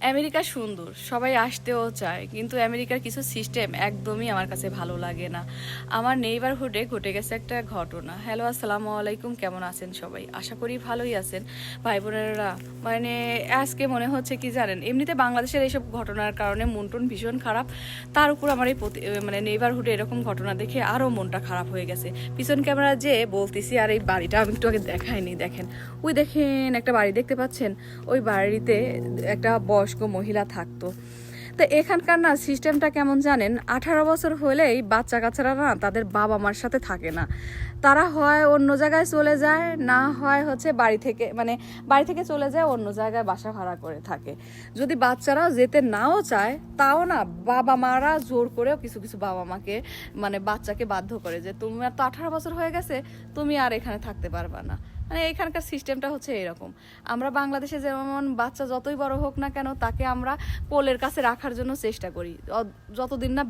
America সুন্দর, সবাই আসতেও চায়, কিন্তু আমেরিকার কিছু সিস্টেম একদমই আমার কাছে ভালো লাগে না। আমার নেইবারহুডে ঘটে গেছে একটা ঘটনা। হ্যালো, আসসালামু আলাইকুম, কেমন আছেন সবাই? আশা করি ভালোই আছেন ভাই বোনেরা। মানে আজকে মনে হচ্ছে কি জানেন, এমনিতে বাংলাদেশের এইসব ঘটনার কারণে মন টন ভীষণ খারাপ, তার উপর আমার এই মানে নেইবারহুডে এরকম ঘটনা দেখে আরও মনটা খারাপ হয়ে গেছে। পিছন ক্যামেরা যে বলতেছি, আর এই বাড়িটা আমি একটু আগে দেখাইনি, দেখেন ওই দেখেন একটা বাড়ি দেখতে পাচ্ছেন, ওই বাড়িতে একটা বয়স্ক মহিলা থাকতো। তো এখানকার না সিস্টেমটা কেমন জানেন, 18 বছর হলেই বাচ্চা কাচ্চারা না তাদের বাবা মার সাথে থাকে না, তারা হয় অন্য জায়গায় চলে যায়, না হয় হচ্ছে বাড়ি থেকে চলে যায় অন্য জায়গায় বাসা ভাড়া করে থাকে। যদি বাচ্চারা যেতে নাও চায়, তাও না বাবা মারা জোর করেও কিছু কিছু বাবা মাকে মানে বাচ্চাকে বাধ্য করে যে তুমি আর তো 18 বছর হয়ে গেছে, তুমি আর এখানে থাকতে পারবা না। মানে এখানকার সিস্টেমটা হচ্ছে এরকম। আমরা বাংলাদেশে যেমন বাচ্চা যতই বড় হোক না কেন, তাকে আমরা কোলের কাছে রাখার জন্য চেষ্টা করি যতদিন না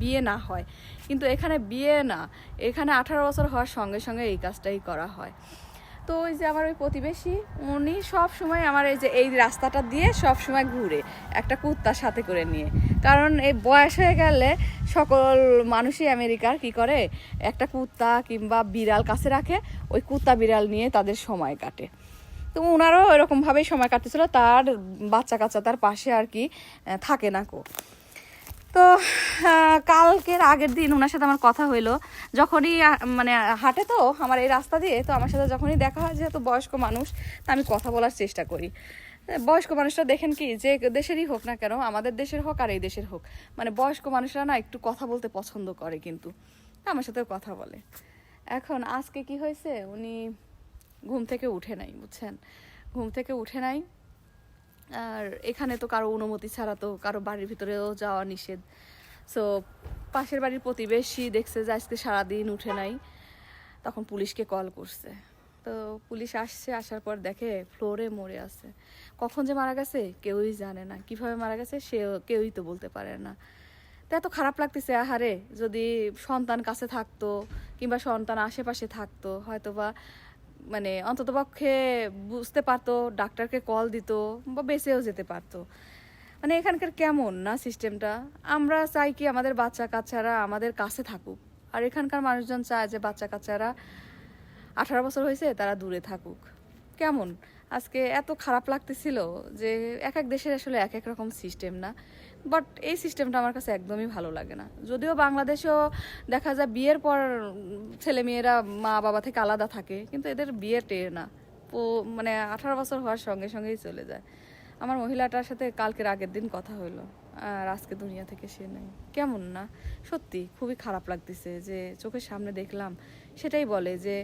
বিয়ে না হয়। কিন্তু এখানে বিয়ে না, এখানে 18 বছর হওয়ার সঙ্গে সঙ্গে এই কাজটাই করা হয়। তো ওই যে আমার ওই প্রতিবেশী, উনি সব সময় আমার এই রাস্তাটা দিয়ে সব সময় ঘুরে একটা কুত্তার সাথে করে নিয়ে। কারণ এই বয়স হয়ে গেলে সকল মানুষই আমেরিকার কি করে, একটা কুত্তা কিংবা বিড়াল কাছে রাখে, ওই কুত্তা বিড়াল নিয়ে তাদের সময় কাটে। তো ওনারও এরকমভাবেই সময় কাটতেছিল, তার বাচ্চা কাচ্চা তার পাশে আর কি থাকে না কো। তো কালকের আগের দিন ওনার সাথে আমার কথা হইলো, যখনই মানে হাঁটে তো আমার এই রাস্তা দিয়ে, তো আমার সাথে যখনই দেখা হয়, যেহেতু বয়স্ক মানুষ, তা আমি কথা বলার চেষ্টা করি। বয়স্ক মানুষরা দেখেন কি, যে দেশেরই হোক না কেন, আমাদের দেশের হোক আর এই দেশের হোক, মানে বয়স্ক মানুষরা না একটু কথা বলতে পছন্দ করে, কিন্তু আমার সাথেও কথা বলে। এখন আজকে কি হয়েছে, উনি ঘুম থেকে উঠে নাই, বুঝছেন, ঘুম থেকে উঠে নাই। আর এখানে তো কারো অনুমতি ছাড়া তো কারো বাড়ির ভিতরেও যাওয়া নিষেধ। সো পাশের বাড়ির প্রতিবেশী দেখছে যে আজকে সারাদিন উঠে নাই, তখন পুলিশকে কল করছে। তো পুলিশ আসছে, আসার পর দেখে ফ্লোরে মরে আছে। কখন যে মারা গেছে কেউই জানে না, কিভাবে মারা গেছে কেউই তো বলতে পারে না। তো এত খারাপ লাগতেছে, আহারে, যদি সন্তান কাছে থাকতো কিংবা সন্তান আশেপাশে থাকতো, হয়তো বা মানে অন্ততপক্ষে বুঝতে পারতো, ডাক্তারকে কল দিত বা বেঁচেও যেতে পারতো। মানে এখানকার কেমন না সিস্টেমটা, আমরা চাই কি আমাদের বাচ্চা কাচ্চারা আমাদের কাছে থাকুক, আর এখানকার মানুষজন চায় যে বাচ্চা কাচ্চারা 18 বছর হয়েছে তারা দূরে থাকুক। কেমন আজকে এত খারাপ লাগতেছিল যে এক এক দেশের আসলে এক এক রকম সিস্টেম না, বাট এই সিস্টেমটা আমার কাছে একদমই ভালো লাগে না। যদিও বাংলাদেশেও দেখা যায় বিয়ের পর ছেলেমেয়েরা মা বাবা থেকে আলাদা থাকে, কিন্তু এদের বিয়ে টের না, মানে 18 বছর হওয়ার সঙ্গে সঙ্গেই চলে যায়। আমার মহিলাটার সাথে কালকের আগের দিন কথা হলো, আর আজকে দুনিয়া থেকে সে নেই। কেমন না, সত্যি খুবই খারাপ লাগতেছে যে চোখের সামনে দেখলাম। সেটাই বলে যে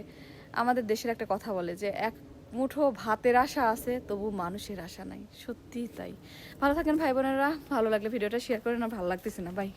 আমাদের দেশের একটা কথা বলে যে এক মুঠো ভাতের আশা আছে, তবু মানুষের আশা নাই। সত্যিই তাই। ভালো থাকেন ভাই বোনেরা, ভালো লাগলে ভিডিওটা শেয়ার করেন, আর ভালো লাগতেছে না, বাই।